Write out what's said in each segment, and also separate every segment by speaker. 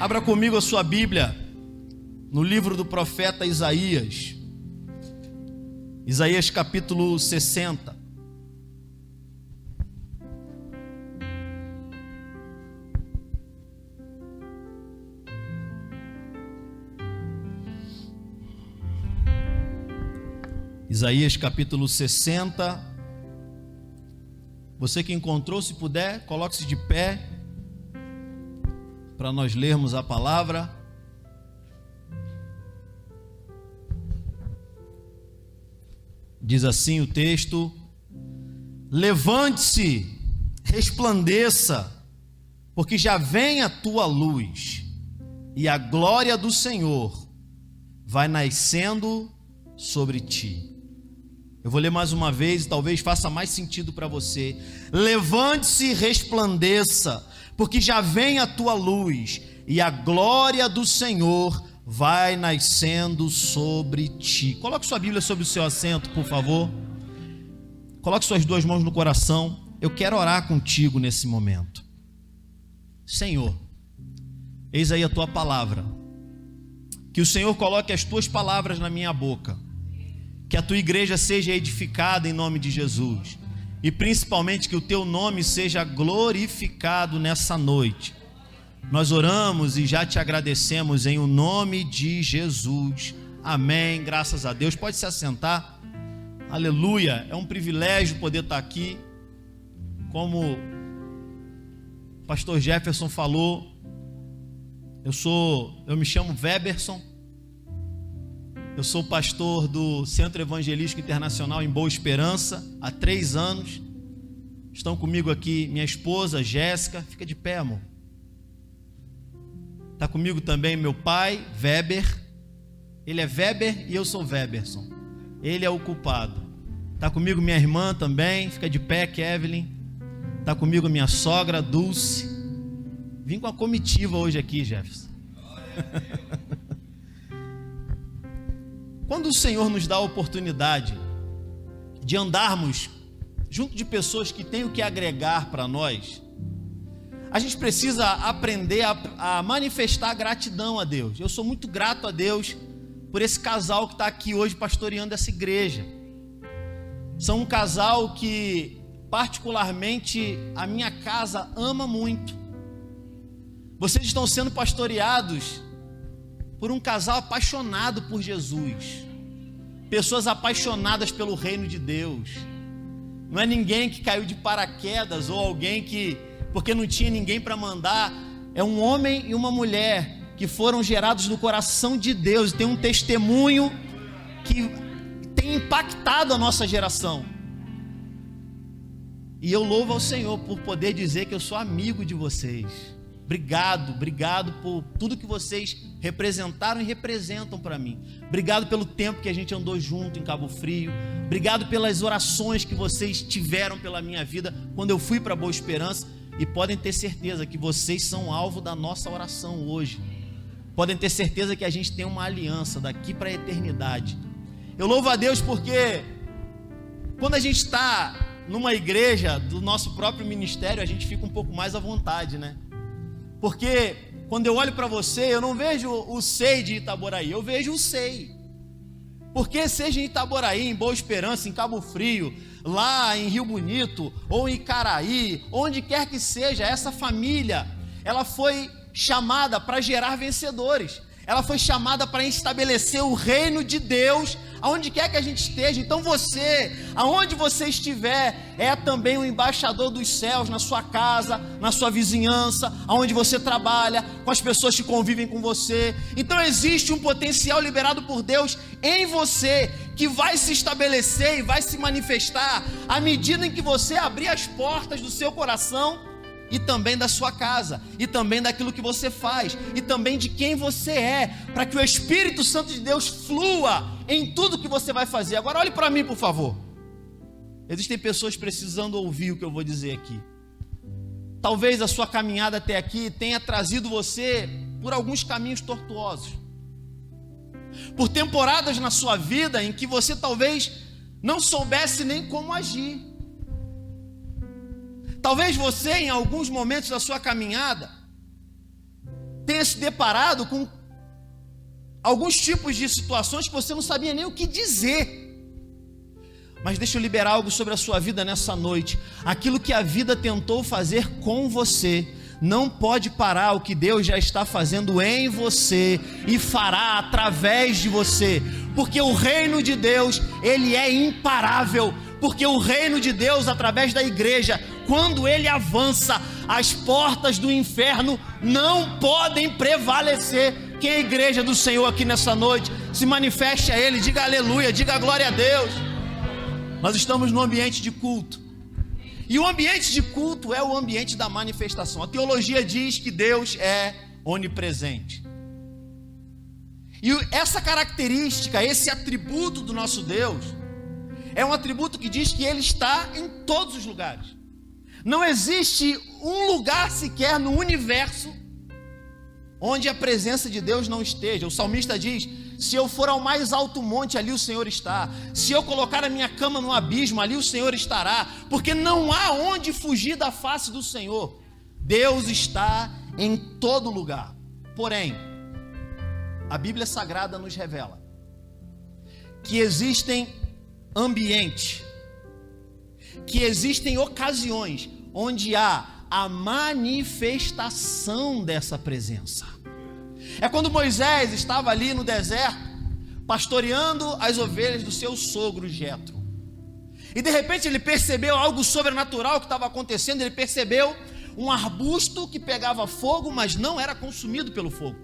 Speaker 1: Abra comigo a sua Bíblia no livro do profeta Isaías. Isaías capítulo 60. Isaías capítulo 60. Você que encontrou, se puder, coloque-se de pé para nós lermos a palavra. Diz assim o texto: levante-se, resplandeça, porque já vem a tua luz, e a glória do Senhor vai nascendo sobre ti. Eu vou ler mais uma vez e talvez faça mais sentido para você. Levante-se, resplandeça, porque já vem a tua luz, e a glória do Senhor vai nascendo sobre ti. Coloque sua Bíblia sobre o seu assento, por favor. Coloque suas duas mãos no coração. Eu quero orar contigo nesse momento. Senhor, eis aí a tua palavra. Que o Senhor coloque as tuas palavras na minha boca. Que a tua igreja seja edificada em nome de Jesus. E principalmente que o teu nome seja glorificado nessa noite. Nós oramos e já te agradecemos em o nome de Jesus. Amém, graças a Deus. Pode se assentar. Aleluia, é um privilégio poder estar aqui. Como o pastor Jefferson falou, eu me chamo Weberson. Eu sou pastor do Centro Evangelístico Internacional em Boa Esperança há 3 anos. Estão comigo aqui minha esposa Jéssica. Fica de pé, amor. Está comigo também meu pai, Weber. Ele é Weber e eu sou Weberson. Ele é o culpado. Está comigo minha irmã também. Fica de pé, Kevin. Está comigo minha sogra, Dulce. Vim com a comitiva hoje aqui, Jefferson. Quando o Senhor nos dá a oportunidade de andarmos junto de pessoas que têm o que agregar para nós, a gente precisa aprender a manifestar gratidão a Deus. Eu sou muito grato a Deus por esse casal que está aqui hoje pastoreando essa igreja. São um casal que particularmente a minha casa ama muito. Vocês estão sendo pastoreados por um casal apaixonado por Jesus, pessoas apaixonadas pelo reino de Deus. Não é ninguém que caiu de paraquedas ou alguém que, porque não tinha ninguém para mandar, é um homem e uma mulher que foram gerados no coração de Deus e tem um testemunho que tem impactado a nossa geração. E eu louvo ao Senhor por poder dizer que eu sou amigo de vocês. Obrigado por tudo que vocês representaram e representam para mim. Obrigado pelo tempo que a gente andou junto em Cabo Frio. Obrigado pelas orações que vocês tiveram pela minha vida quando eu fui para Boa Esperança. E podem ter certeza que vocês são alvo da nossa oração hoje. Podem ter certeza que a gente tem uma aliança daqui para a eternidade. Eu louvo a Deus porque quando a gente está numa igreja do nosso próprio ministério, a gente fica um pouco mais à vontade, né? Porque quando eu olho para você, eu não vejo o SEI de Itaboraí, eu vejo o SEI. Porque seja em Itaboraí, em Boa Esperança, em Cabo Frio, lá em Rio Bonito, ou em Icaraí, onde quer que seja, essa família, ela foi chamada para gerar vencedores. Ela foi chamada para estabelecer o reino de Deus aonde quer que a gente esteja. Então você, aonde você estiver, é também o embaixador dos céus na sua casa, na sua vizinhança, aonde você trabalha, com as pessoas que convivem com você. Então existe um potencial liberado por Deus em você que vai se estabelecer e vai se manifestar à medida em que você abrir as portas do seu coração e também da sua casa, e também daquilo que você faz, e também de quem você é, para que o Espírito Santo de Deus flua em tudo que você vai fazer. Agora olhe para mim, por favor. Existem pessoas precisando ouvir o que eu vou dizer aqui. Talvez a sua caminhada até aqui tenha trazido você por alguns caminhos tortuosos, por temporadas na sua vida em que você talvez não soubesse nem como agir. Talvez você, em alguns momentos da sua caminhada, tenha tenha se deparado com alguns tipos de situações que você não sabia nem o que dizer. Mas deixa eu liberar algo sobre a sua vida nessa noite. Aquilo que a vida tentou fazer com você não pode parar o que Deus já está fazendo em você e fará através de você, porque o reino de Deus, ele é imparável, porque o reino de Deus, através da igreja, quando ele avança, as portas do inferno não podem prevalecer. Que a igreja do Senhor aqui nessa noite se manifeste a ele, diga aleluia, diga glória a Deus. Nós estamos no ambiente de culto, e o ambiente de culto é o ambiente da manifestação. A teologia diz que Deus é onipresente, e essa característica, esse atributo do nosso Deus, é um atributo que diz que Ele está em todos os lugares. Não existe um lugar sequer no universo onde a presença de Deus não esteja. O salmista diz: se eu for ao mais alto monte, ali o Senhor está. Se eu colocar a minha cama no abismo, ali o Senhor estará. Porque não há onde fugir da face do Senhor. Deus está em todo lugar. Porém, a Bíblia Sagrada nos revela que existem ambientes, que existem ocasiões onde há a manifestação dessa presença. É quando Moisés estava ali no deserto, pastoreando as ovelhas do seu sogro Jetro, e de repente ele percebeu algo sobrenatural que estava acontecendo. Ele percebeu um arbusto que pegava fogo, mas não era consumido pelo fogo.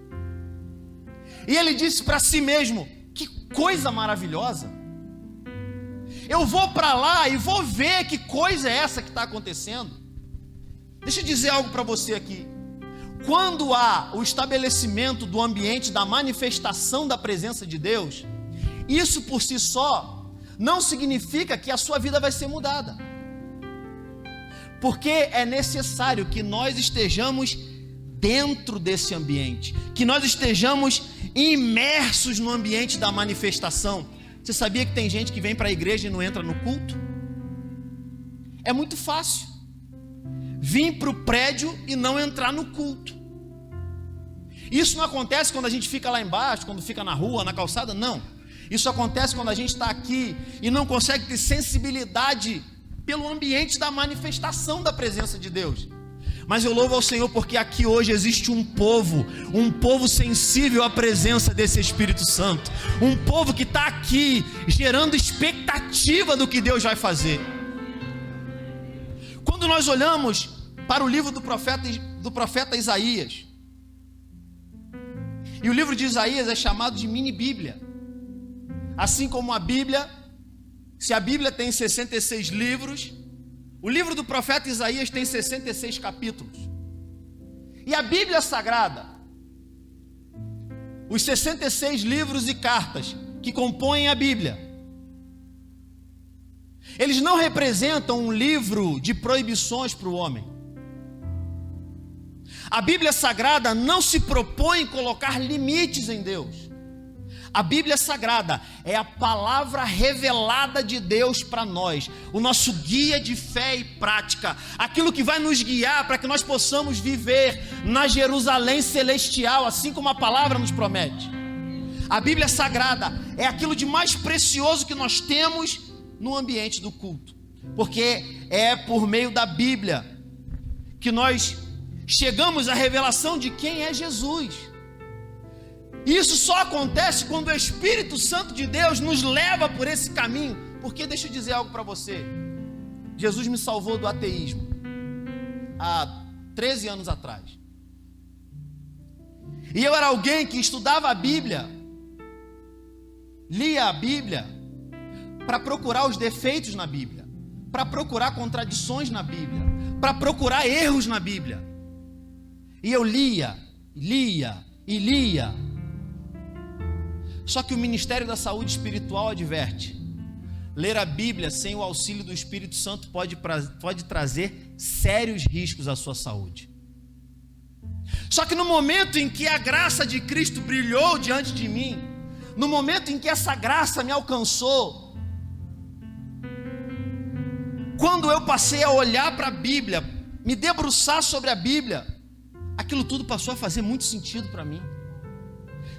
Speaker 1: E ele disse para si mesmo: que coisa maravilhosa, eu vou para lá e vou ver que coisa é essa que está acontecendo. Deixa eu dizer algo para você aqui. Quando há o estabelecimento do ambiente da manifestação da presença de Deus, isso por si só não significa que a sua vida vai ser mudada, porque é necessário que nós estejamos dentro desse ambiente, que nós estejamos imersos no ambiente da manifestação. Você sabia que tem gente que vem para a igreja e não entra no culto? É muito fácil vir para o prédio e não entrar no culto. Isso não acontece quando a gente fica lá embaixo, quando fica na rua, na calçada, não. Isso acontece quando a gente está aqui e não consegue ter sensibilidade pelo ambiente da manifestação da presença de Deus. Mas eu louvo ao Senhor porque aqui hoje existe um povo sensível à presença desse Espírito Santo, um povo que está aqui gerando expectativa do que Deus vai fazer. Quando nós olhamos para o livro do profeta Isaías, e o livro de Isaías é chamado de mini Bíblia, assim como a Bíblia, se a Bíblia tem 66 livros, o livro do profeta Isaías tem 66 capítulos. E a Bíblia Sagrada, os 66 livros e cartas que compõem a Bíblia, eles não representam um livro de proibições para o homem. A Bíblia Sagrada não se propõe colocar limites em Deus. A Bíblia Sagrada é a palavra revelada de Deus para nós, o nosso guia de fé e prática, aquilo que vai nos guiar para que nós possamos viver na Jerusalém celestial, assim como a palavra nos promete. A Bíblia Sagrada é aquilo de mais precioso que nós temos no ambiente do culto, porque é por meio da Bíblia que nós chegamos à revelação de quem é Jesus. Isso só acontece quando o Espírito Santo de Deus nos leva por esse caminho. Porque deixa eu dizer algo para você. Jesus me salvou do ateísmo há 13 anos atrás. E eu era alguém que estudava a Bíblia, lia a Bíblia para procurar os defeitos na Bíblia, para procurar contradições na Bíblia, para procurar erros na Bíblia. E eu lia. Só que o Ministério da Saúde Espiritual adverte: ler a Bíblia sem o auxílio do Espírito Santo pode trazer sérios riscos à sua saúde. Só que no momento em que a graça de Cristo brilhou diante de mim, no momento em que essa graça me alcançou, quando eu passei a olhar para a Bíblia, me debruçar sobre a Bíblia, aquilo tudo passou a fazer muito sentido para mim.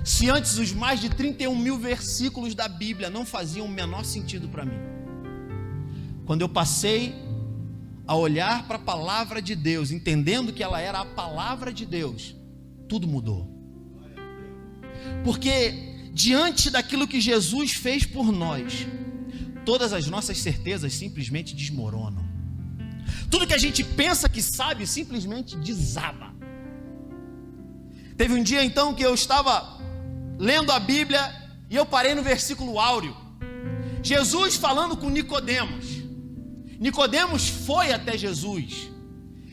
Speaker 1: Se antes os mais de 31 mil versículos da Bíblia não faziam o menor sentido para mim, quando eu passei a olhar para a palavra de Deus, entendendo que ela era a palavra de Deus, tudo mudou. Porque diante daquilo que Jesus fez por nós, todas as nossas certezas simplesmente desmoronam. Tudo que a gente pensa que sabe simplesmente desaba. Teve um dia então que eu estava lendo a Bíblia e eu parei no versículo áureo. Jesus falando com Nicodemos. Nicodemos foi até Jesus.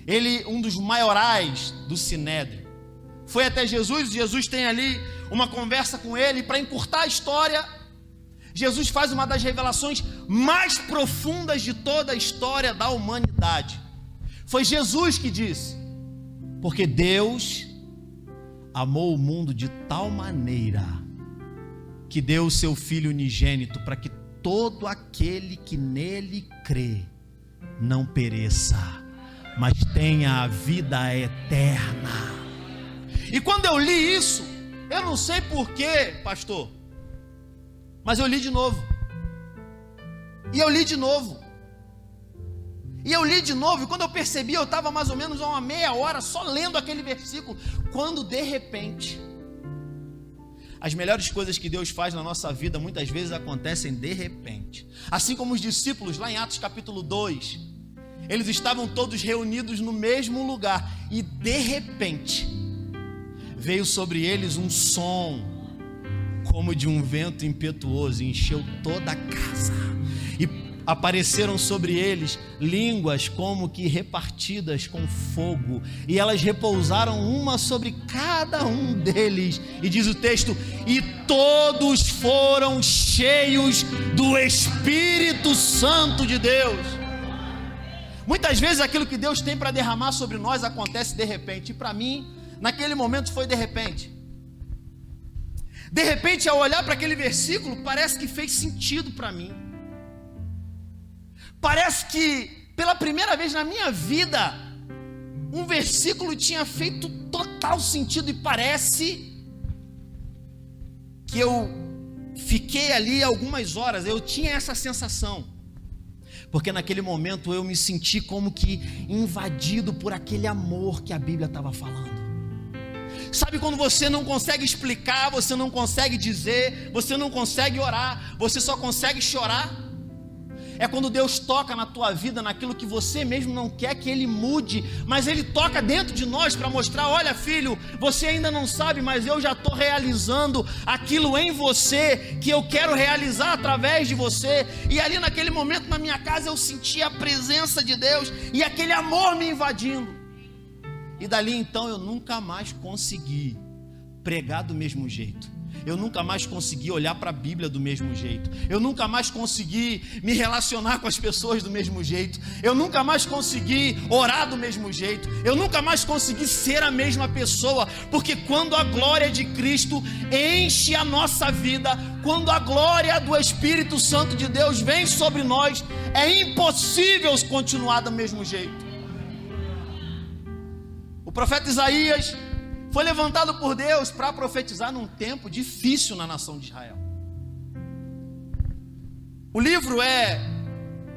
Speaker 1: Ele, um dos maiorais do Sinédrio, foi até Jesus. Jesus tem ali uma conversa com ele. Para encurtar a história, Jesus faz uma das revelações mais profundas de toda a história da humanidade. Foi Jesus que disse: porque Deus amou o mundo de tal maneira que deu o seu Filho unigênito, para que todo aquele que nele crê não pereça, mas tenha a vida eterna. E quando eu li isso, eu não sei porquê, pastor, mas eu li de novo. E eu li de novo. E eu li de novo, e quando eu percebi, eu estava mais ou menos a uma meia hora só lendo aquele versículo, quando de repente, as melhores coisas que Deus faz na nossa vida, muitas vezes acontecem de repente. Assim como os discípulos, lá em Atos capítulo 2, eles estavam todos reunidos no mesmo lugar, e de repente, veio sobre eles um som, como de um vento impetuoso, e encheu toda a casa, e apareceram sobre eles línguas como que repartidas com fogo, e elas repousaram uma sobre cada um deles, e diz o texto, e todos foram cheios do Espírito Santo de Deus. Muitas vezes aquilo que Deus tem para derramar sobre nós acontece de repente, e para mim, naquele momento foi de repente. De repente, ao olhar para aquele versículo, parece que fez sentido para mim. Parece que, pela primeira vez na minha vida, um versículo tinha feito total sentido, e parece que eu fiquei ali algumas horas, eu tinha essa sensação, porque naquele momento eu me senti como que invadido por aquele amor que a Bíblia estava falando. Sabe quando você não consegue explicar, você não consegue dizer, você não consegue orar, você só consegue chorar? É quando Deus toca na tua vida, naquilo que você mesmo não quer que Ele mude, mas Ele toca dentro de nós para mostrar: olha filho, você ainda não sabe, mas eu já estou realizando aquilo em você, que eu quero realizar através de você. E ali naquele momento na minha casa eu senti a presença de Deus, e aquele amor me invadindo. E dali então eu nunca mais consegui pregar do mesmo jeito. Eu nunca mais consegui olhar para a Bíblia do mesmo jeito. Eu nunca mais consegui me relacionar com as pessoas do mesmo jeito. Eu nunca mais consegui orar do mesmo jeito. Eu nunca mais consegui ser a mesma pessoa. Porque quando a glória de Cristo enche a nossa vida, quando a glória do Espírito Santo de Deus vem sobre nós, é impossível continuar do mesmo jeito. O profeta Isaías foi levantado por Deus para profetizar num tempo difícil na nação de Israel. O livro é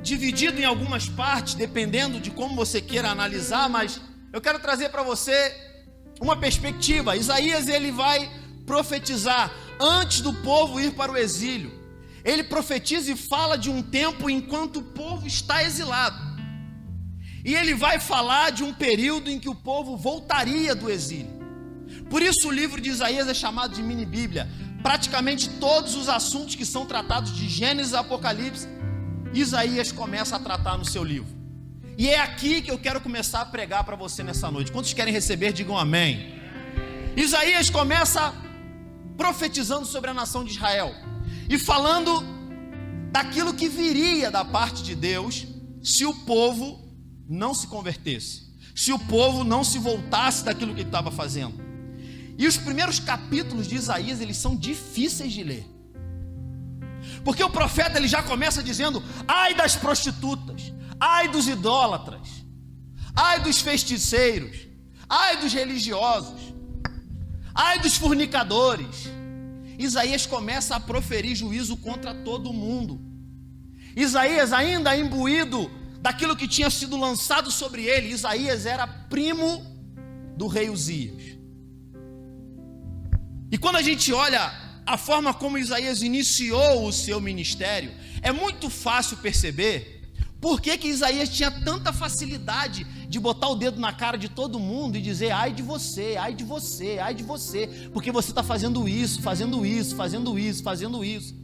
Speaker 1: dividido em algumas partes, dependendo de como você queira analisar, mas eu quero trazer para você uma perspectiva. Isaías, ele vai profetizar antes do povo ir para o exílio. Ele profetiza e fala de um tempo enquanto o povo está exilado. E ele vai falar de um período em que o povo voltaria do exílio. Por isso o livro de Isaías é chamado de mini Bíblia. Praticamente todos os assuntos que são tratados de Gênesis a Apocalipse, Isaías começa a tratar no seu livro. E é aqui que eu quero começar a pregar para você nessa noite. Quantos querem receber, digam amém. Isaías começa profetizando sobre a nação de Israel e falando daquilo que viria da parte de Deus se o povo não se convertesse, se o povo não se voltasse daquilo que ele estava fazendo. E os primeiros capítulos de Isaías, eles são difíceis de ler, porque o profeta ele já começa dizendo: ai das prostitutas, ai dos idólatras, ai dos feiticeiros, ai dos religiosos, ai dos fornicadores. Isaías começa a proferir juízo contra todo mundo. Isaías, ainda imbuído daquilo que tinha sido lançado sobre ele, Isaías era primo do rei Uzias. E quando a gente olha a forma como Isaías iniciou o seu ministério, é muito fácil perceber por que Isaías tinha tanta facilidade de botar o dedo na cara de todo mundo e dizer: ai de você, ai de você, ai de você, porque você está fazendo isso, fazendo isso, fazendo isso, fazendo isso.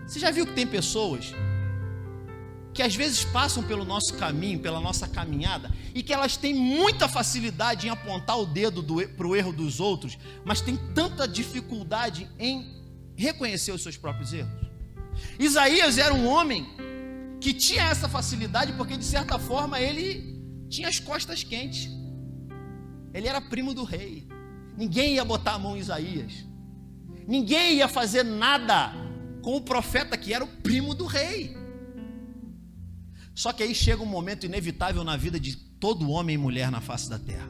Speaker 1: Você já viu que tem pessoas que às vezes passam pelo nosso caminho, pela nossa caminhada, e que elas têm muita facilidade em apontar o dedo para o erro dos outros, mas tem tanta dificuldade em reconhecer os seus próprios erros? Isaías era um homem que tinha essa facilidade porque, de certa forma, ele tinha as costas quentes. Ele era primo do rei. Ninguém ia botar a mão em Isaías. Ninguém ia fazer nada com o profeta que era o primo do rei. Só que aí chega um momento inevitável na vida de todo homem e mulher na face da terra.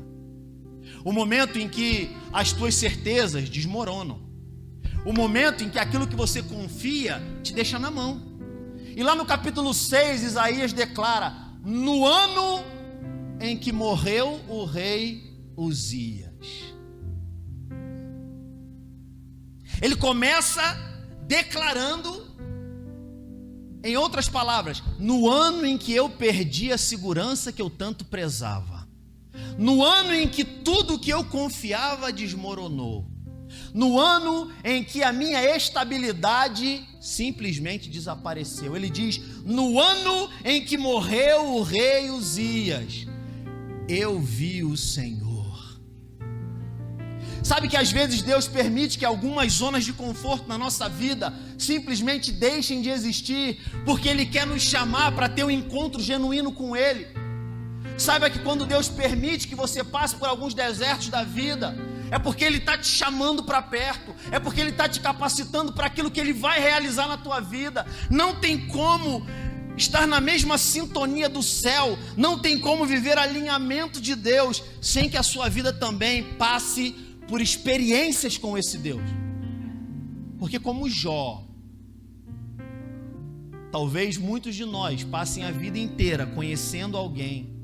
Speaker 1: O momento em que as tuas certezas desmoronam. O momento em que aquilo que você confia te deixa na mão. E lá no capítulo 6, Isaías declara: no ano em que morreu o rei Uzias. Ele começa declarando, em outras palavras, no ano em que eu perdi a segurança que eu tanto prezava, no ano em que tudo que eu confiava desmoronou, no ano em que a minha estabilidade simplesmente desapareceu. Ele diz: no ano em que morreu o rei Uzias, eu vi o Senhor. Sabe que às vezes Deus permite que algumas zonas de conforto na nossa vida simplesmente deixem de existir, porque Ele quer nos chamar para ter um encontro genuíno com Ele. Saiba que quando Deus permite que você passe por alguns desertos da vida, é porque Ele está te chamando para perto, é porque Ele está te capacitando para aquilo que Ele vai realizar na tua vida. Não tem como estar na mesma sintonia do céu, não tem como viver alinhamento de Deus sem que a sua vida também passe por experiências com esse Deus. Porque como Jó, talvez muitos de nós passem a vida inteira conhecendo alguém,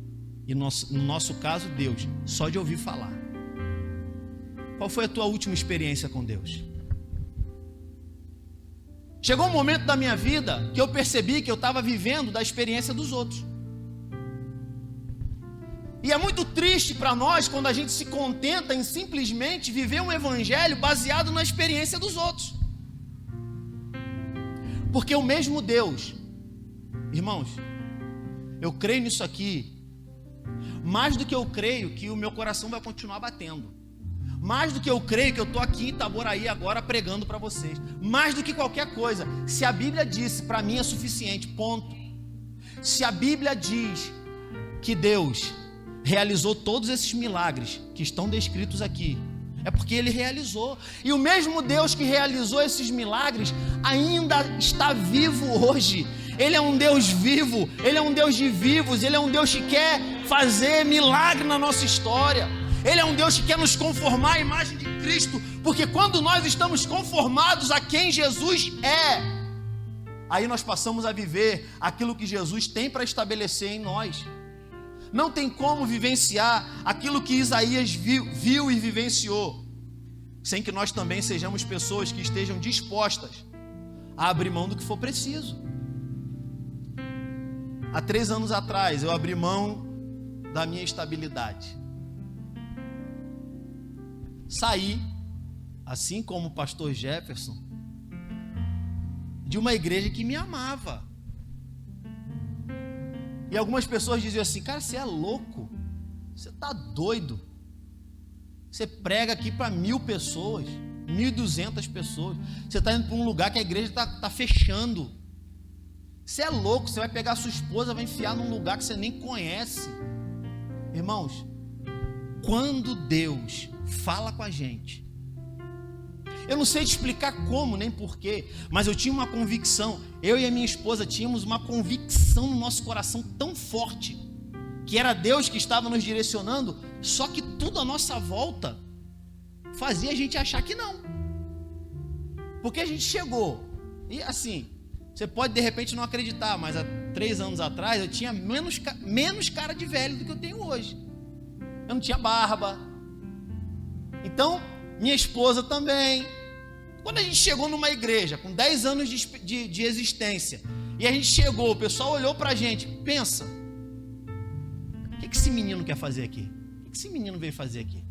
Speaker 1: e no nosso caso Deus, só de ouvir falar. Qual foi a tua última experiência com Deus? Chegou um momento da minha vida que eu percebi que eu estava vivendo da experiência dos outros. E é muito triste para nós quando a gente se contenta em simplesmente viver um evangelho baseado na experiência dos outros. Porque o mesmo Deus, irmãos, eu creio nisso aqui, mais do que eu creio que o meu coração vai continuar batendo. Mais do que eu creio que eu estou aqui em Itaboraí agora pregando para vocês. Mais do que qualquer coisa, se a Bíblia disse, para mim é suficiente, ponto. Se a Bíblia diz que Deus realizou todos esses milagres que estão descritos aqui, é porque Ele realizou. E o mesmo Deus que realizou esses milagres ainda está vivo hoje. Ele é um Deus vivo, Ele é um Deus de vivos, Ele é um Deus que quer fazer milagre na nossa história. Ele é um Deus que quer nos conformar à imagem de Cristo, porque quando nós estamos conformados a quem Jesus é, aí nós passamos a viver aquilo que Jesus tem para estabelecer em nós. Não tem como vivenciar aquilo que Isaías viu e vivenciou, sem que nós também sejamos pessoas que estejam dispostas a abrir mão do que for preciso. Há 3 anos atrás, eu abri mão da minha estabilidade. Saí, assim como o pastor Jefferson, de uma igreja que me amava. E algumas pessoas diziam assim: cara, você é louco, você está doido, você prega aqui para 1.000 pessoas, 1.200 pessoas, você está indo para um lugar que a igreja está fechando, você é louco, você vai pegar a sua esposa, vai enfiar num lugar que você nem conhece. Irmãos, quando Deus fala com a gente, eu não sei te explicar como nem porquê, mas eu tinha uma convicção, eu e a minha esposa tínhamos uma convicção no nosso coração tão forte, que era Deus que estava nos direcionando, só que tudo à nossa volta fazia a gente achar que não. Porque a gente chegou, e assim, você pode de repente não acreditar, mas há 3 anos atrás eu tinha menos cara de velho do que eu tenho hoje. Eu não tinha barba. Então, minha esposa também. Quando a gente chegou numa igreja com 10 anos de existência, e a gente chegou, o pessoal olhou pra gente, pensa, o que esse menino quer fazer aqui? O que esse menino veio fazer aqui?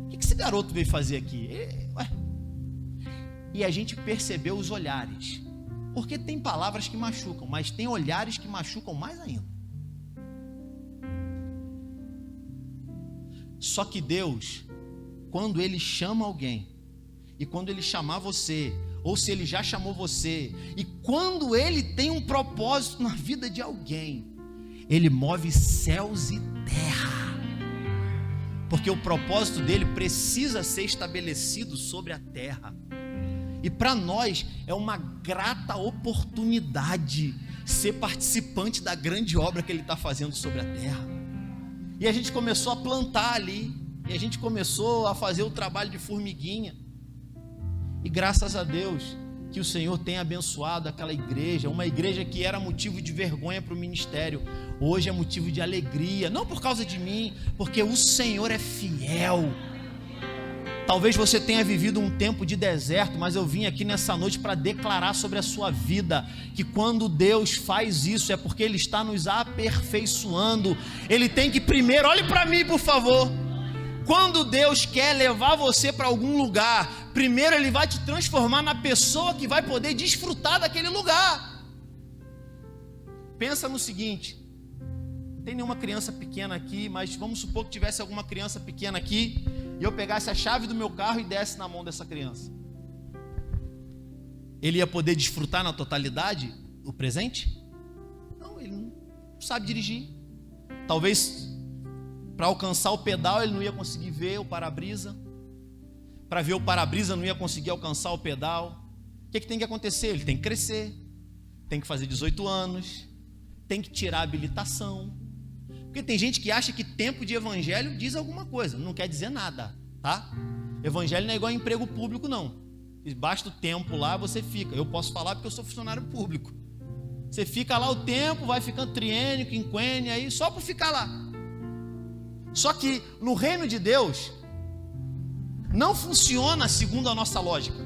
Speaker 1: O que esse garoto veio fazer aqui? E a gente percebeu os olhares. Porque tem palavras que machucam, mas tem olhares que machucam mais ainda. Só que Deus, quando Ele chama alguém, e quando Ele chamar você, ou se Ele já chamou você, e quando Ele tem um propósito na vida de alguém, Ele move céus e terra. Porque o propósito dele precisa ser estabelecido sobre a terra. E para nós é uma grata oportunidade ser participante da grande obra que Ele está fazendo sobre a terra. E a gente começou a plantar ali, e a gente começou a fazer o trabalho de formiguinha. E graças a Deus que o Senhor tem abençoado aquela igreja, uma igreja que era motivo de vergonha para o ministério, hoje é motivo de alegria, não por causa de mim, porque o Senhor é fiel. Talvez você tenha vivido um tempo de deserto, mas eu vim aqui nessa noite para declarar sobre a sua vida, que quando Deus faz isso, é porque Ele está nos aperfeiçoando. Ele tem que primeiro, olhe para mim por favor, quando Deus quer levar você para algum lugar, primeiro Ele vai te transformar na pessoa que vai poder desfrutar daquele lugar. Pensa no seguinte, não tem nenhuma criança pequena aqui, mas vamos supor que tivesse alguma criança pequena aqui, e eu pegasse a chave do meu carro e desse na mão dessa criança, ele ia poder desfrutar na totalidade o presente? Não, ele não sabe dirigir. Talvez para alcançar o pedal ele não ia conseguir ver o para-brisa, para ver o para-brisa não ia conseguir alcançar o pedal. O que tem que acontecer? Ele tem que crescer, tem que fazer 18 anos, tem que tirar a habilitação. Porque tem gente que acha que tempo de evangelho diz alguma coisa, não quer dizer nada, tá? Evangelho não é igual a emprego público, não. Basta o tempo lá, você fica. Eu posso falar porque eu sou funcionário público. Você fica lá o tempo, vai ficando triênio, quinquênio, aí só por ficar lá. Só que no reino de Deus não funciona segundo a nossa lógica.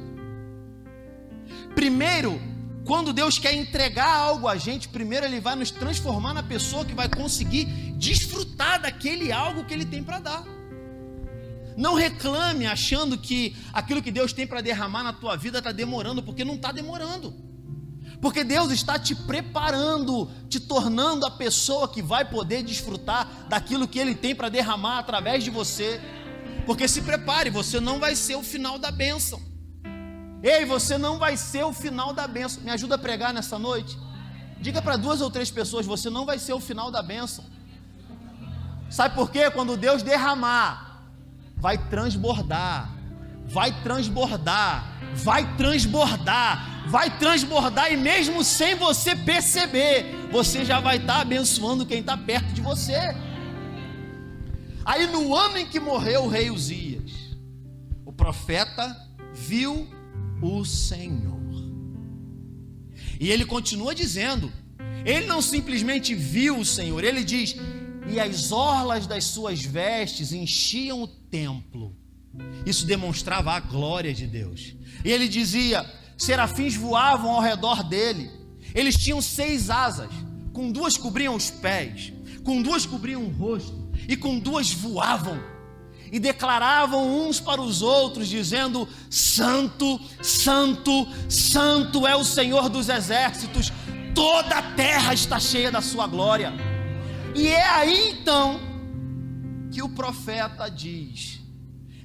Speaker 1: Primeiro, quando Deus quer entregar algo a gente, primeiro Ele vai nos transformar na pessoa que vai conseguir desfrutar daquele algo que Ele tem para dar. Não reclame achando que aquilo que Deus tem para derramar na tua vida está demorando, porque não está demorando. Porque Deus está te preparando, te tornando a pessoa que vai poder desfrutar daquilo que Ele tem para derramar através de você. Porque se prepare, você não vai ser o final da bênção. Ei, você não vai ser o final da bênção. Me ajuda a pregar nessa noite? Diga para 2 ou 3 pessoas, você não vai ser o final da bênção. Sabe por quê? Quando Deus derramar, vai transbordar, vai transbordar, vai transbordar, vai transbordar, e mesmo sem você perceber, você já vai estar abençoando quem está perto de você. Aí no ano em que morreu o rei Uzias, o profeta viu o Senhor. E ele continua dizendo, ele não simplesmente viu o Senhor, ele diz, e as orlas das suas vestes enchiam o templo. Isso demonstrava a glória de Deus. E ele dizia, serafins voavam ao redor dele. Eles tinham 6 asas, com 2 cobriam os pés, com 2 cobriam o rosto, e com 2 voavam. E declaravam uns para os outros, dizendo, Santo, Santo, Santo é o Senhor dos exércitos, toda a terra está cheia da sua glória. E é aí então que o profeta diz,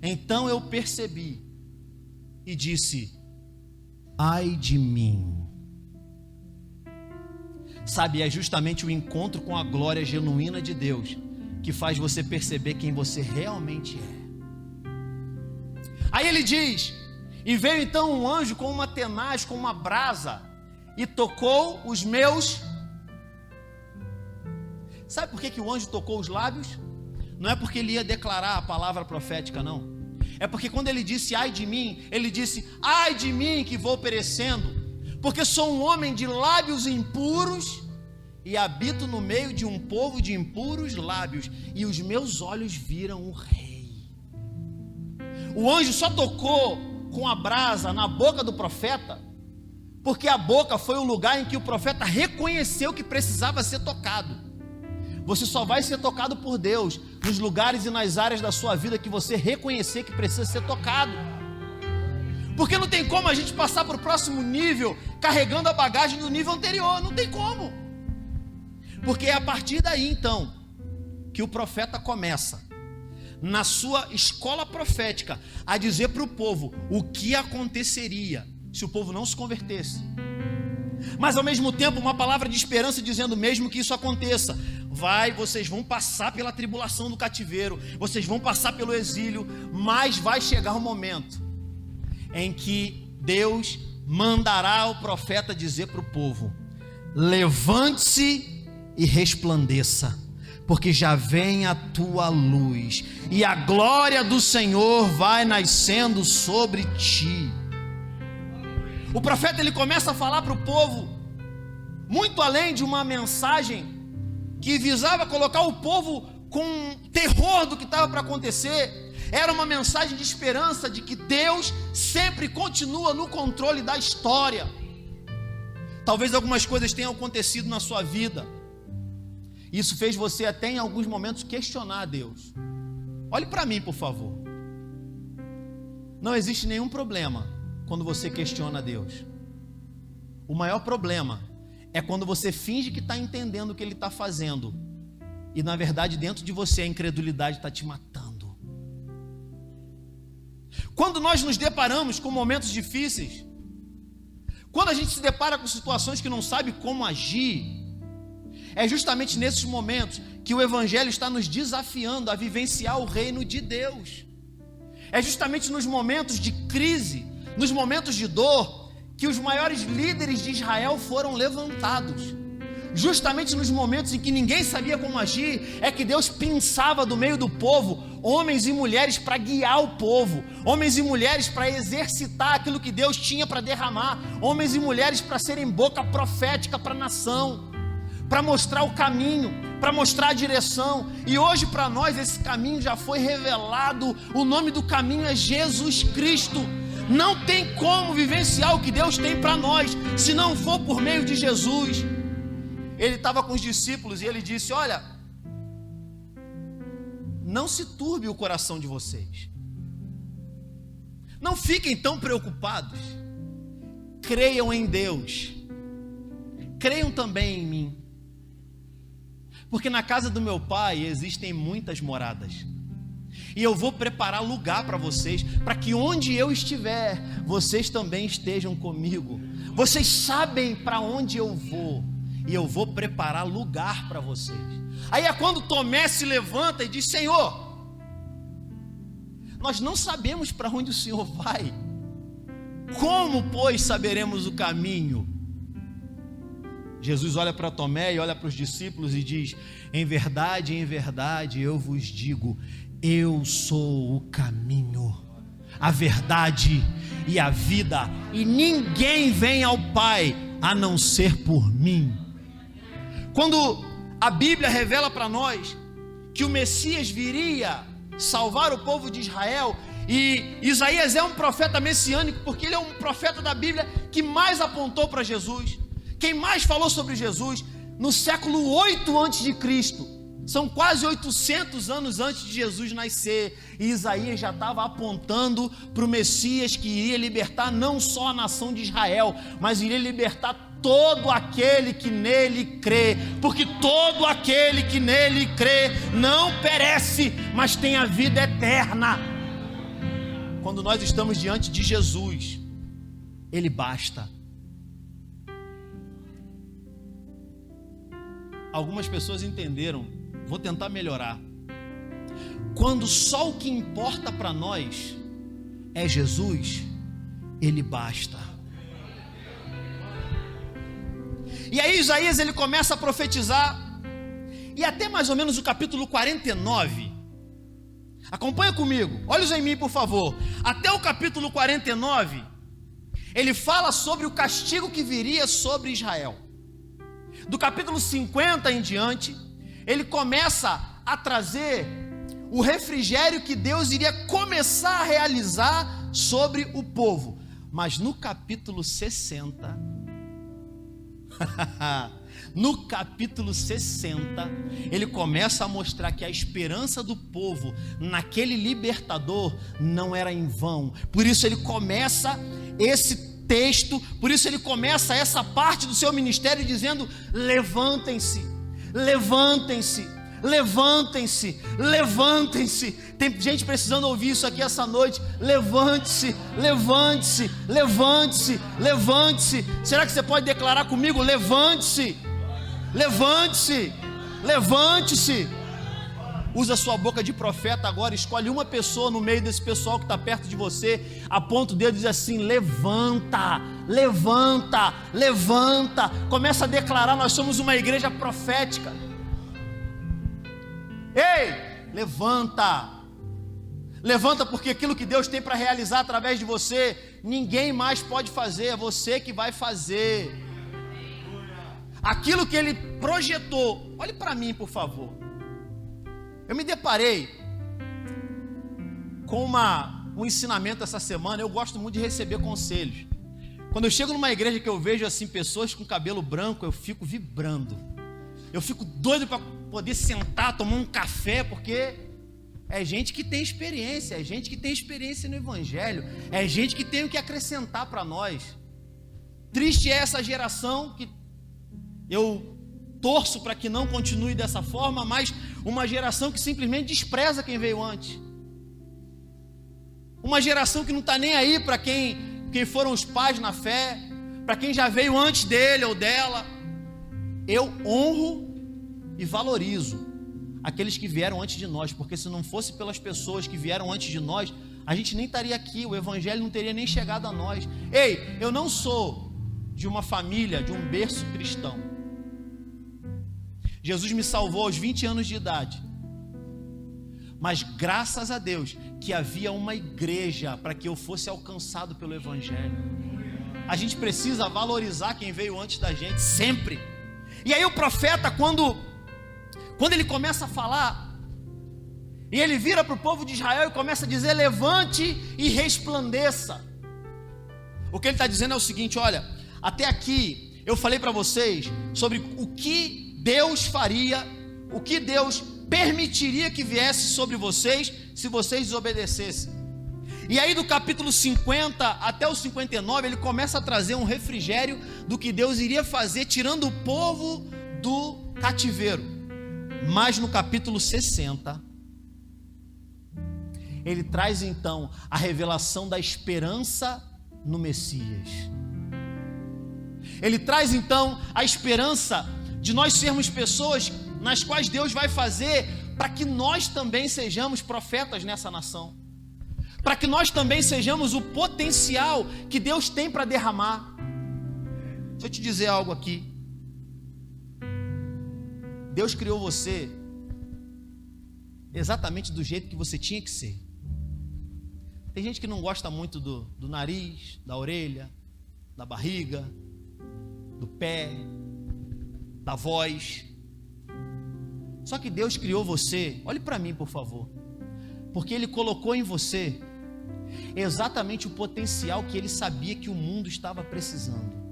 Speaker 1: então eu percebi e disse, ai de mim. Sabe, é justamente o encontro com a glória genuína de Deus que faz você perceber quem você realmente é. Aí ele diz, e veio então um anjo com uma tenaz, com uma brasa, e tocou os meus Sabe por que o anjo tocou os lábios? Não é porque ele ia declarar a palavra profética, não. É porque quando ele disse ai de mim, ele disse ai de mim que vou perecendo, porque sou um homem de lábios impuros e habito no meio de um povo de impuros lábios, e os meus olhos viram o rei. O anjo só tocou com a brasa na boca do profeta, porque a boca foi o lugar em que o profeta reconheceu que precisava ser tocado. Você só vai ser tocado por Deus nos lugares e nas áreas da sua vida que você reconhecer que precisa ser tocado. Porque não tem como a gente passar para o próximo nível carregando a bagagem do nível anterior, não tem como. Porque é a partir daí então que o profeta começa, na sua escola profética, a dizer para o povo o que aconteceria se o povo não se convertesse. Mas ao mesmo tempo uma palavra de esperança dizendo mesmo que isso aconteça, vocês vão passar pela tribulação do cativeiro, vocês vão passar pelo exílio, mas vai chegar um momento em que Deus mandará o profeta dizer para o povo: levante-se e resplandeça, porque já vem a tua luz, e a glória do Senhor vai nascendo sobre ti. O profeta ele começa a falar para o povo, muito além de uma mensagem que visava colocar o povo com terror do que estava para acontecer, era uma mensagem de esperança de que Deus sempre continua no controle da história. Talvez algumas coisas tenham acontecido na sua vida, isso fez você até em alguns momentos questionar a Deus. Olhe para mim, por favor. Não existe nenhum problema quando você questiona a Deus. O maior problema é quando você finge que está entendendo o que Ele está fazendo, e na verdade dentro de você a incredulidade está te matando. Quando nós nos deparamos com momentos difíceis, quando a gente se depara com situações que não sabe como agir, é justamente nesses momentos que o Evangelho está nos desafiando a vivenciar o reino de Deus. É justamente nos momentos de crise, nos momentos de dor, que os maiores líderes de Israel foram levantados. Justamente nos momentos em que ninguém sabia como agir, é que Deus pensava do meio do povo homens e mulheres para guiar o povo, homens e mulheres para exercitar aquilo que Deus tinha para derramar, homens e mulheres para serem boca profética para a nação, para mostrar o caminho, para mostrar a direção. E hoje para nós esse caminho já foi revelado. O nome do caminho é Jesus Cristo. Não tem como vivenciar o que Deus tem para nós se não for por meio de Jesus. Ele estava com os discípulos e ele disse: olha, não se turbe o coração de vocês, não fiquem tão preocupados, creiam em Deus, creiam também em mim, porque na casa do meu pai existem muitas moradas, e eu vou preparar lugar para vocês, para que onde eu estiver, vocês também estejam comigo. Vocês sabem para onde eu vou, e eu vou preparar lugar para vocês. Aí é quando Tomé se levanta e diz: Senhor, nós não sabemos para onde o Senhor vai, como, pois, saberemos o caminho? Jesus olha para Tomé e olha para os discípulos e diz: em verdade, eu vos digo, eu sou o caminho, a verdade e a vida, e ninguém vem ao Pai a não ser por mim. Quando a Bíblia revela para nós que o Messias viria salvar o povo de Israel, e Isaías é um profeta messiânico, porque ele é um profeta da Bíblia que mais apontou para Jesus, quem mais falou sobre Jesus, no século 8 a.C., são quase 800 anos antes de Jesus nascer, e Isaías já estava apontando para o Messias que iria libertar não só a nação de Israel, mas iria libertar todo aquele que nele crê, porque todo aquele que nele crê não perece, mas tem a vida eterna. Quando nós estamos diante de Jesus, Ele basta. Algumas pessoas entenderam, vou tentar melhorar. Quando só o que importa para nós é Jesus, Ele basta. E aí Isaías ele começa a profetizar, E até mais ou menos o capítulo 49, acompanha comigo, olhos em mim por favor, até o capítulo 49, ele fala sobre o castigo que viria sobre Israel. Do capítulo 50 em diante, ele começa a trazer o refrigério que Deus iria começar a realizar sobre o povo. Mas no capítulo 60, no capítulo 60, ele começa a mostrar que a esperança do povo naquele libertador não era em vão. Por isso ele começa esse texto, por isso ele começa essa parte do seu ministério dizendo: levantem-se, levantem-se, levantem-se, levantem-se. Tem gente precisando ouvir isso aqui essa noite. Levante-se, levante-se, levante-se, levante-se. Será que você pode declarar comigo? Levante-se, levante-se, levante-se. Usa sua boca de profeta agora, escolhe uma pessoa no meio desse pessoal que está perto de você, aponta o dedo e diz assim: levanta, levanta, levanta. Começa a declarar: nós somos uma igreja profética. Ei, levanta, levanta, porque aquilo que Deus tem para realizar através de você, ninguém mais pode fazer, é você que vai fazer. Aquilo que Ele projetou, olhe para mim por favor. Eu me deparei com um ensinamento essa semana. Eu gosto muito de receber conselhos. Quando eu chego numa igreja que eu vejo assim pessoas com cabelo branco, eu fico vibrando. Eu fico doido para poder sentar, tomar um café, porque é gente que tem experiência, é gente que tem experiência no Evangelho, é gente que tem o que acrescentar para nós. Triste é essa geração que eu torço para que não continue dessa forma, mas uma geração que simplesmente despreza quem veio antes. Uma geração que não está nem aí para quem foram os pais na fé, para quem já veio antes dele ou dela. Eu honro e valorizo aqueles que vieram antes de nós, porque se não fosse pelas pessoas que vieram antes de nós, a gente nem estaria aqui, o Evangelho não teria nem chegado a nós. Ei, eu não sou de uma família, de um berço cristão. Jesus me salvou aos 20 anos de idade, mas graças a Deus que havia uma igreja para que eu fosse alcançado pelo Evangelho. A gente precisa valorizar quem veio antes da gente, sempre. E aí o profeta, quando ele começa a falar, e ele vira para o povo de Israel e começa a dizer: levante e resplandeça. O que ele está dizendo é o seguinte: olha, até aqui eu falei para vocês sobre o que Deus faria, o que Deus permitiria que viesse sobre vocês se vocês desobedecessem. E aí do capítulo 50 até o 59 ele começa a trazer um refrigério do que Deus iria fazer tirando o povo do cativeiro. Mas no capítulo 60 ele traz então a revelação da esperança no Messias. Ele traz então a esperança de nós sermos pessoas nas quais Deus vai fazer para que nós também sejamos profetas nessa nação, para que nós também sejamos o potencial que Deus tem para derramar. Deixa eu te dizer algo aqui. Deus criou você exatamente do jeito que você tinha que ser. Tem gente que não gosta muito do nariz, da orelha, da barriga, do pé, da voz. Só que Deus criou você, olhe para mim por favor, porque Ele colocou em você exatamente o potencial que Ele sabia que o mundo estava precisando.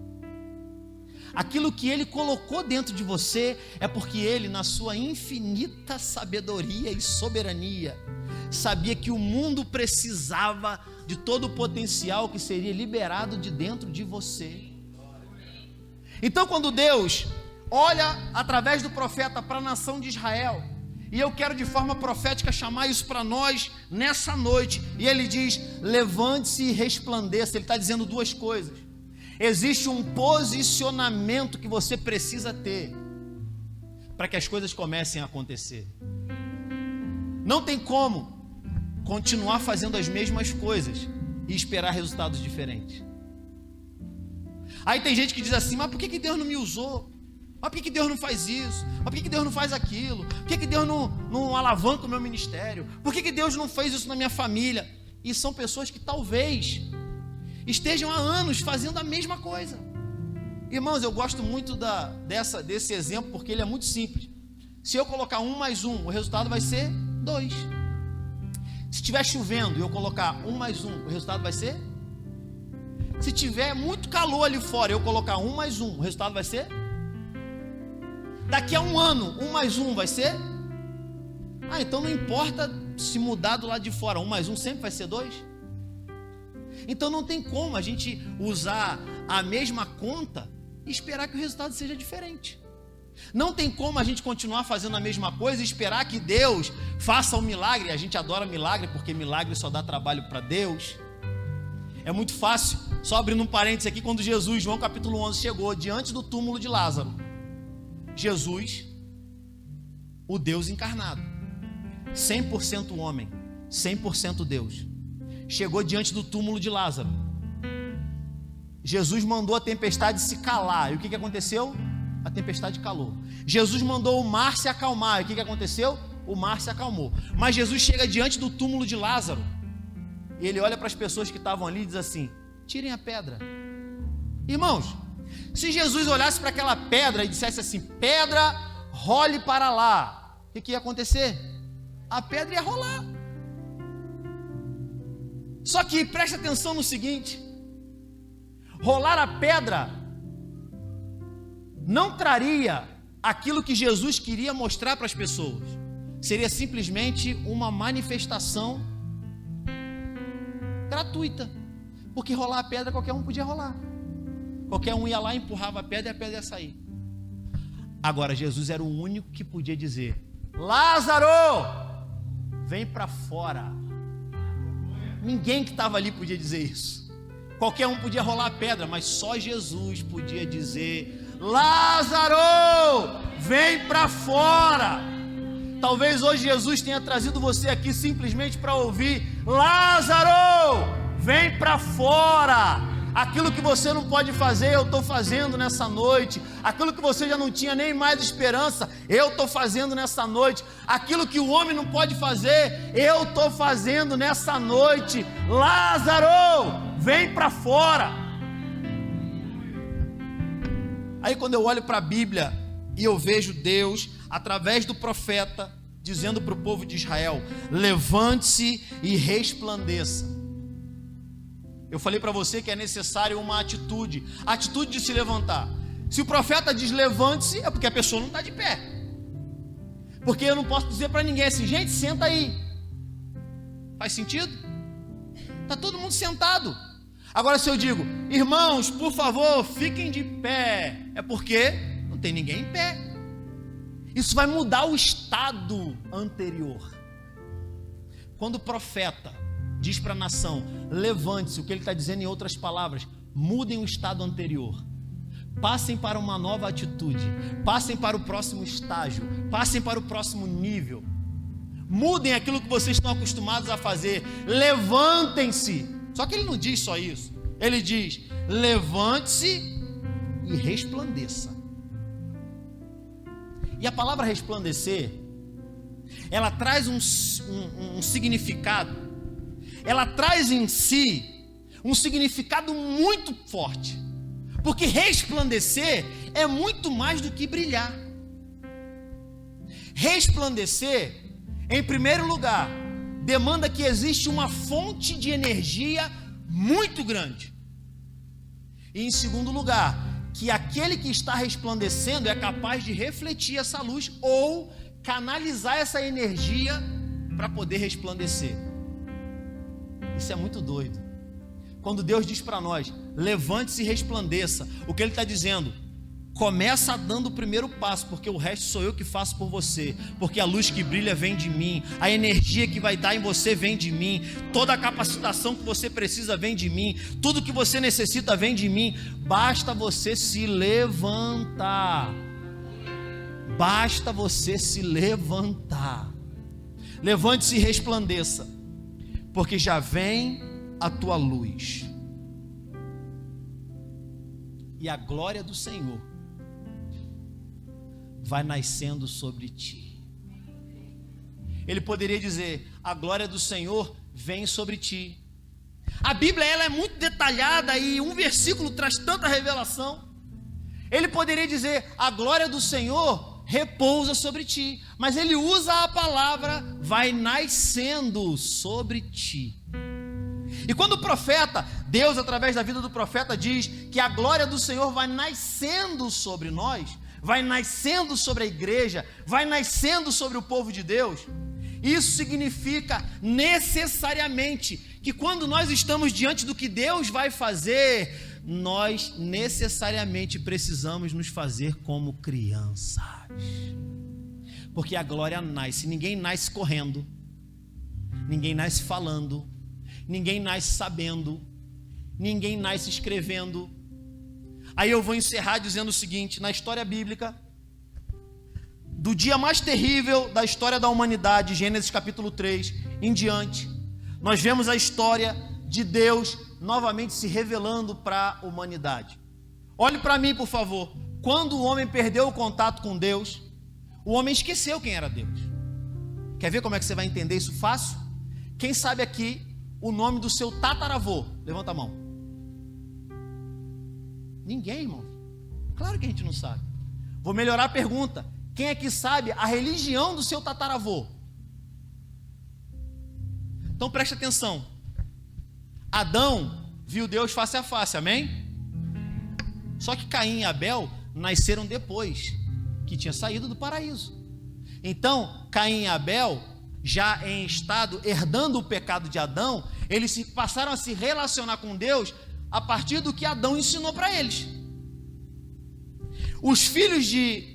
Speaker 1: Aquilo que Ele colocou dentro de você é porque Ele, na sua infinita sabedoria e soberania, sabia que o mundo precisava de todo o potencial que seria liberado de dentro de você. Então quando Deus olha através do profeta para a nação de Israel, e eu quero de forma profética chamar isso para nós nessa noite, e ele diz: levante-se e resplandeça. Ele está dizendo duas coisas. Existe um posicionamento que você precisa ter para que as coisas comecem a acontecer. Não tem como continuar fazendo as mesmas coisas e esperar resultados diferentes. Aí tem gente que diz assim: mas por que Deus não me usou? Mas por que Deus não faz isso? Mas por que Deus não faz aquilo? Por que Deus não alavanca o meu ministério? Por que Deus não fez isso na minha família? E são pessoas que talvez estejam há anos fazendo a mesma coisa. Irmãos, eu gosto muito desse exemplo porque ele é muito simples. Se eu colocar 1 mais 1, o resultado vai ser 2. Se estiver chovendo e eu colocar 1 mais 1, o resultado vai ser? Se tiver muito calor ali fora e eu colocar 1 mais 1, o resultado vai ser? Daqui a um ano, 1 mais 1 vai ser? Então não importa se mudar do lado de fora, 1 mais 1 sempre vai ser 2? Então não tem como a gente usar a mesma conta e esperar que o resultado seja diferente. Não tem como a gente continuar fazendo a mesma coisa e esperar que Deus faça um milagre. A gente adora milagre porque milagre só dá trabalho para Deus. É muito fácil, só abrindo um parênteses aqui, quando Jesus, João capítulo 11, chegou diante do túmulo de Lázaro. Jesus, o Deus encarnado, 100% homem, 100% Deus, chegou diante do túmulo de Lázaro. Jesus mandou a tempestade se calar. E o que aconteceu? A tempestade calou. Jesus mandou o mar se acalmar. E o que aconteceu? O mar se acalmou. Mas Jesus chega diante do túmulo de Lázaro e ele olha para as pessoas que estavam ali e diz assim: tirem a pedra. Irmãos, se Jesus olhasse para aquela pedra e dissesse assim: pedra, role para lá, o que ia acontecer? A pedra ia rolar. Só que preste atenção no seguinte: rolar a pedra não traria aquilo que Jesus queria mostrar para as pessoas. Seria simplesmente uma manifestação gratuita. Porque rolar a pedra qualquer um podia rolar. Qualquer um ia lá, empurrava a pedra e a pedra ia sair. Agora Jesus era o único que podia dizer: Lázaro, vem para fora. Ninguém que estava ali podia dizer isso. Qualquer um podia rolar a pedra, mas só Jesus podia dizer: Lázaro, vem para fora. Talvez hoje Jesus tenha trazido você aqui simplesmente para ouvir: Lázaro, vem para fora. Aquilo que você não pode fazer, eu estou fazendo nessa noite. Aquilo que você já não tinha nem mais esperança, eu estou fazendo nessa noite. Aquilo que o homem não pode fazer, eu estou fazendo nessa noite. Lázaro, vem para fora. Aí quando eu olho para a Bíblia e eu vejo Deus, através do profeta, dizendo para o povo de Israel: levante-se e resplandeça. Eu falei para você que é necessário uma atitude, a atitude de se levantar. Se o profeta diz levante-se, é porque a pessoa não está de pé. Porque eu não posso dizer para ninguém assim: gente, senta aí. Faz sentido? Está todo mundo sentado. Agora se eu digo: irmãos, por favor, fiquem de pé, é porque não tem ninguém em pé. Isso vai mudar o estado anterior. Quando o profeta diz para a nação: levante-se, o que ele está dizendo em outras palavras: mudem o estado anterior, passem para uma nova atitude, passem para o próximo estágio, passem para o próximo nível, mudem aquilo que vocês estão acostumados a fazer, levantem-se. Só que ele não diz só isso, ele diz: levante-se e resplandeça. E a palavra resplandecer, ela traz um significado. Ela traz em si um significado muito forte, porque resplandecer é muito mais do que brilhar. Resplandecer, em primeiro lugar, demanda que existe uma fonte de energia muito grande, e em segundo lugar, que aquele que está resplandecendo é capaz de refletir essa luz ou canalizar essa energia para poder resplandecer. Isso é muito doido. Quando Deus diz para nós: levante-se e resplandeça, o que Ele está dizendo? Começa dando o primeiro passo, porque o resto sou eu que faço por você. Porque a luz que brilha vem de mim, a energia que vai dar em você vem de mim, toda a capacitação que você precisa vem de mim, tudo que você necessita vem de mim. Basta você se levantar. Basta você se levantar. Levante-se e resplandeça, porque já vem a tua luz, e a glória do Senhor vai nascendo sobre ti. Ele poderia dizer: a glória do Senhor vem sobre ti. A Bíblia, ela é muito detalhada e um versículo traz tanta revelação. Ele poderia dizer: a glória do Senhor repousa sobre ti, mas ele usa a palavra vai nascendo sobre ti. E quando o profeta, Deus através da vida do profeta diz que a glória do Senhor vai nascendo sobre nós, vai nascendo sobre a igreja, vai nascendo sobre o povo de Deus, isso significa necessariamente que quando nós estamos diante do que Deus vai fazer, nós necessariamente precisamos nos fazer como crianças. Porque a glória nasce, ninguém nasce correndo, ninguém nasce falando, ninguém nasce sabendo, ninguém nasce escrevendo. Aí eu vou encerrar dizendo o seguinte: na história bíblica, do dia mais terrível da história da humanidade, Gênesis capítulo 3 em diante, nós vemos a história de Deus novamente se revelando para a humanidade. Olhe para mim, por favor. Quando o homem perdeu o contato com Deus, o homem esqueceu quem era Deus. Quer ver como é que você vai entender isso fácil? Quem sabe aqui o nome do seu tataravô? Levanta a mão. Ninguém, irmão. Claro que a gente não sabe. Vou melhorar a pergunta. Quem é que sabe a religião do seu tataravô? Então preste atenção. Adão viu Deus face a face, amém? Só que Caim e Abel nasceram depois que tinha saído do paraíso. Então Caim e Abel, já em estado herdando o pecado de Adão, eles passaram a se relacionar com Deus a partir do que Adão ensinou para eles. Os filhos de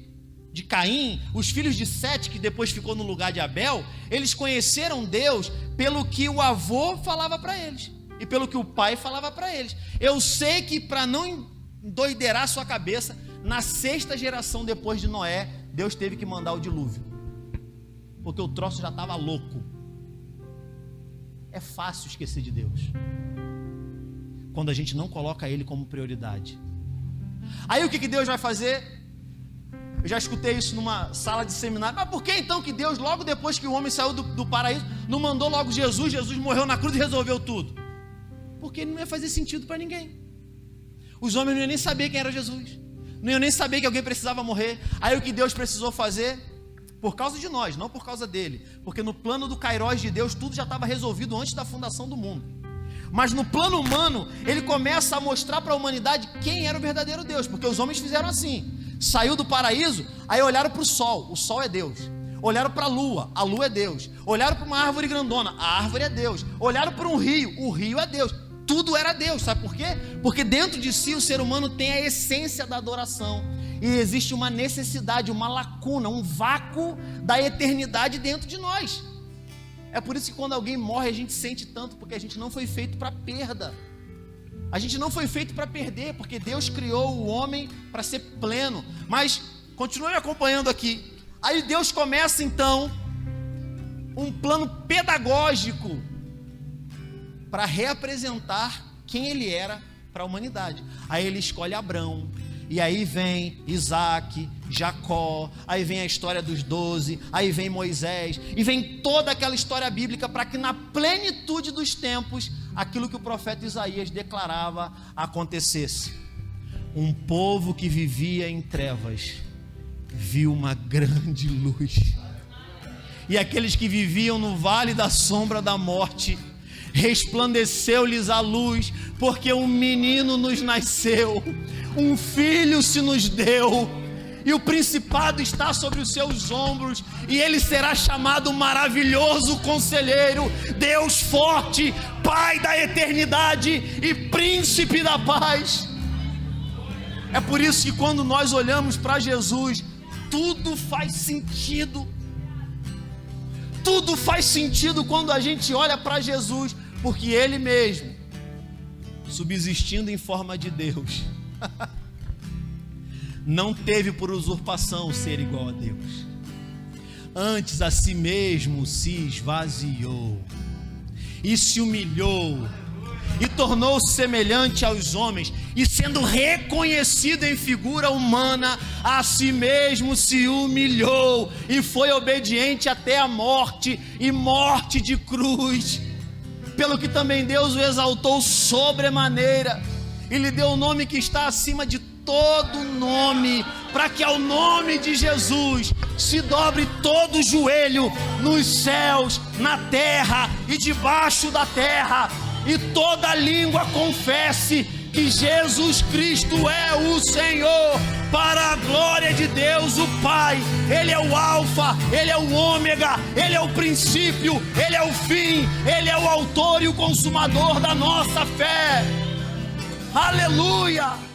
Speaker 1: Caim, os filhos de Sete, que depois ficou no lugar de Abel, eles conheceram Deus pelo que o avô falava para eles e pelo que o pai falava para eles. Eu sei que, para não endoideirar a sua cabeça, na 6ª geração depois de Noé, Deus teve que mandar o dilúvio, porque o troço já estava louco. É fácil esquecer de Deus quando a gente não coloca Ele como prioridade. Aí o que Deus vai fazer? Eu já escutei isso numa sala de seminário. Mas por que então que Deus, logo depois que o homem saiu do paraíso, não mandou logo Jesus? Jesus morreu na cruz e resolveu tudo. Porque não ia fazer sentido para ninguém. Os homens não iam nem saber quem era Jesus, não iam nem saber que alguém precisava morrer. Aí o que Deus precisou fazer? Por causa de nós, não por causa dele, porque no plano do Kairos de Deus tudo já estava resolvido antes da fundação do mundo. Mas no plano humano, ele começa a mostrar para a humanidade quem era o verdadeiro Deus, porque os homens fizeram assim: saiu do paraíso, aí olharam para o sol é Deus. Olharam para a lua é Deus. Olharam para uma árvore grandona, a árvore é Deus. Olharam para um rio, o rio é Deus. Tudo era Deus, sabe por quê? Porque dentro de si o ser humano tem a essência da adoração, e existe uma necessidade, uma lacuna, um vácuo da eternidade dentro de nós. É por isso que quando alguém morre a gente sente tanto, porque a gente não foi feito para perda. A gente não foi feito para perder, porque Deus criou o homem para ser pleno. Mas continue acompanhando aqui. Aí Deus começa então um plano pedagógico para reapresentar quem ele era para a humanidade. Aí ele escolhe Abrão, e aí vem Isaac, Jacó, aí vem a história dos 12, aí vem Moisés, e vem toda aquela história bíblica para que na plenitude dos tempos, aquilo que o profeta Isaías declarava acontecesse. Um povo que vivia em trevas viu uma grande luz, e aqueles que viviam no vale da sombra da morte, resplandeceu-lhes a luz, porque um menino nos nasceu, um filho se nos deu, e o principado está sobre os seus ombros, e ele será chamado Maravilhoso Conselheiro, Deus Forte, Pai da Eternidade e Príncipe da Paz. É por isso que quando nós olhamos para Jesus, tudo faz sentido. Tudo faz sentido quando a gente olha para Jesus, porque Ele mesmo, subsistindo em forma de Deus, não teve por usurpação ser igual a Deus. Antes a si mesmo se esvaziou e se humilhou e tornou-se semelhante aos homens, e sendo reconhecido em figura humana, a si mesmo se humilhou e foi obediente até a morte, e morte de cruz. Pelo que também Deus o exaltou sobremaneira e lhe deu o nome que está acima de todo nome, para que ao nome de Jesus se dobre todo o joelho nos céus, na terra e debaixo da terra, e toda língua confesse que Jesus Cristo é o Senhor, para a glória de Deus o Pai. Ele é o alfa, Ele é o ômega, Ele é o princípio, Ele é o fim, Ele é o autor e o consumador da nossa fé. Aleluia!